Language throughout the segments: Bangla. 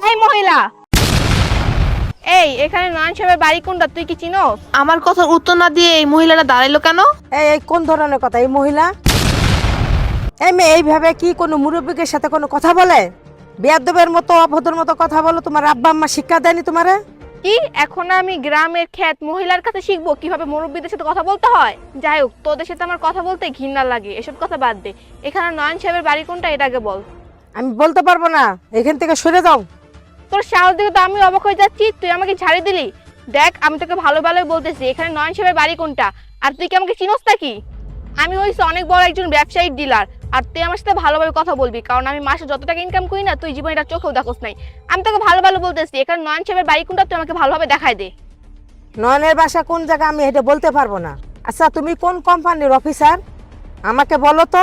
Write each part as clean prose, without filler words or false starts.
এই মহিলা, এই এখানে নয়ন সাহেবের বাড়ি কোনটা তুই কি চিনোস? আমার কথার উত্তর না দিয়ে এই মহিলাটা দাঁড়াইলো কেন? এই কোন ধরনের কথা এই মহিলা? এই মেয়ে এইভাবে কি কোনো মুরব্বীর সাথে কোনো কথা বলে? বেয়াদবের মতো অভদ্রের মতো কথা বলো, তোমার আব্বা আম্মা শিক্ষা দেয়নি তোমারে? কি এখন আমি গ্রামের খ্যাত মহিলার কাছে শিখবো কিভাবে মুরব্বীদের সাথে কথা বলতে হয়? যাই হোক, তোদের সাথে আমার কথা বলতে ঘৃণা লাগে, এসব কথা বাদ দে। এখানে নয়ন সাহেবের বাড়ি কোনটা এটা আগে বল। আমি বলতে পারবো না, এখান থেকে সরে যাও। তোর সাহস দেখে তো আমি অবাক হয়ে যাচ্ছি, তুই আমাকে ঝাড়ি দিলি। দেখ আমি তোকে ভালো ভালোই বলতেছি এখানে নয়ন সাহেবের বাড়ি কোনটা, আর তুই কি আমাকে চিনোস নাকি? আমি হইছি অনেক বড় একজন ব্যবসায়িক ডিলার, আর তুই আমার সাথে ভালোভাবে কথা বলবি, কারণ আমি মাসে যত টাকা ইনকাম করি না তুই জীবনে এটা চোখেও দেখোস নাই। আমি তোকে ভালো ভালো বলতেছি এখানে নয়ন সাহেবের বাড়ি কোনটা তুই আমাকে ভালোভাবে দেখাই দে। নয়নের বাসা কোন জায়গা আমি এটা বলতে পারবো না। আচ্ছা তুমি কোন কোম্পানির অফিসার আমাকে বলো তো।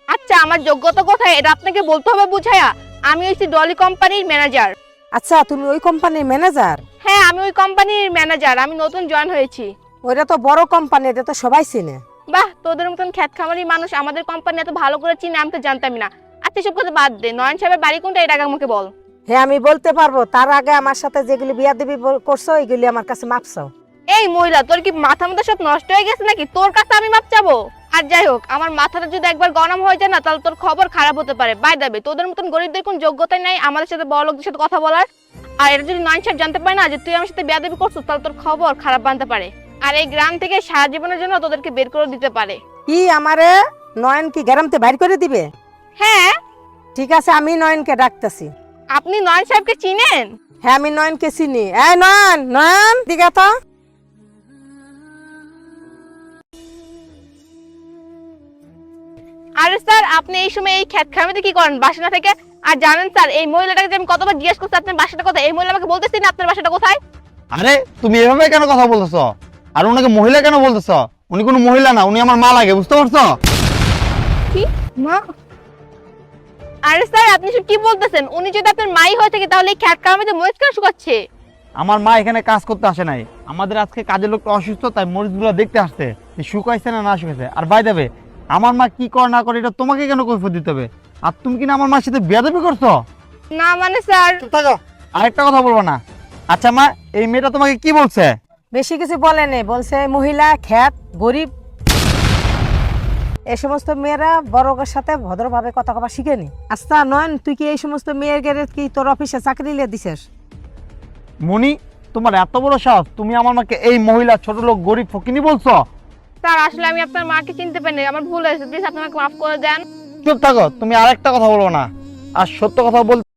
আচ্ছা আমার যোগ্যতা কোথায় এটা আপনাকে বলতে হবে বুঝায়া? আমি হইছি ডলি কোম্পানির ম্যানেজার। আচ্ছা তুমি ওই কোম্পানির ম্যানেজার? হ্যাঁ আমি ওই কোম্পানির ম্যানেজার, আমি নতুন জয়েন হয়েছি। ওইটা তো বড় কোম্পানি, এটা তো সবাই চিনে। বাহ, তোদের মতন খ্যাত খামারি মানুষ আমাদের কোম্পানি এত ভালো করে চিনে আমি তো জানতামই না। আচ্ছা সব কথা বাদ দে, নয়ন সাহেবের বাড়ি কোনটা এটা আগে আমাকে বল। হ্যাঁ আমি বলতে পারবো, তার আগে আমার সাথে যেগুলি বিয়াদবি করছো এগুলি আমার কাছে মাপ চাও। এই মহিলা, তোর কি মাথা মাথা সব নষ্ট হয়ে গেছে নাকি? তোর কাছে আমি মাপ চাবো? আর যাই হোক, আমার মাথাটা যদি একবার গরম হয়ে যায় না তাহলে তোর খবর খারাপ হতে পারে। বাই দেবে, তোদের মতন গরিবদের কোন যোগ্যতা নাই আমাদের সাথে বড় লোকদের সাথে কথা বলার। আর এটা যদি নয়ন সাহেব জানতে পারে না যে তুই আমার সাথে বেয়াদবি করছিস তাহলে তোর খবর খারাপ বানতে পারে, আর এই গ্রাম থেকে সারা জীবনের জন্য তোদেরকে বের করে দিতে পারে। কি আমারে নয়ন কি গ্রামতে বাইর করে দিবে? হ্যাঁ। ঠিক আছে আমি নয়নকে ডাকতেছি। আপনি নয়ন সাহেবকে চিনেন? হ্যাঁ আমি নয়নকে চিনি। এই নয়ন, নয়ন দিকে তো। আরে স্যার, আপনি এই সময় এই খ্যাত খামারিতে কি করেন বাসা থেকে? আর জানেন স্যার, এই মহিলাটাকে যে আমি কতবার জিজ্ঞেস করছি আপনার বাসাটা কোথায়, এই মহিলা আমাকে বলতেছি না আপনার বাসাটা কোথায়। আরে তুমি এভাবে কেন কথা বলতেছো? আর ওনাকে মহিলা কেন বলতেছো? উনি কোনো মহিলা না, উনি আমার মা লাগে, বুঝতে পারছো? কি মা? আরে স্যার আপনি সব কি বলতেছেন? উনি যদি আপনার মাই হয়ে থাকে তাহলে এই খ্যাত খামারিতে মরিচ কেন শুকাচ্ছে? আমার মা এখানে কাজ করতে আসে নাই, আমাদের আজকে কাজের লোকটা অসুস্থ তাই মরিচগুলো দেখতে আসছে যে শুকাইছে না না শুকাইছে। আর বাই দেবে, আমার মা কি করে না করে এটা তোমাকে কেন কৈফিয়ত দিতে হবে? আর তুমি কি না আমার মার সাথে বেয়াদবি করছো? না মানে স্যার। আরেকটা কথা বলবো না। আচ্ছা মা, এই মেয়েটা তোমাকে কি বলছে? বেশি কিছু বলেনি, বলছে মহিলা খ্যাত গরিব। এই সমস্ত মেয়েরা বড়দের সাথে ভদ্রভাবে কথা কবা শিখেনি। আচ্ছা নয়ন, তুই কি এই সমস্ত মেয়ের কি তোর অফিসে চাকরি লিয়ে দিছিস? মনি, তোমার এত বড় সাহস, তুমি আমার মাকে এই মহিলা ছোট লোক গরিব ফকিনি বলছো? স্যার আসলে আমি আপনার মাকে চিনতে পারিনি, আমার ভুল হয়েছে, প্লিজ আপনি আমাকে মাফ করে দেন। চুপ থাকো, তুমি আরেকটা কথা বলবো না। আর সত্য কথা বলতে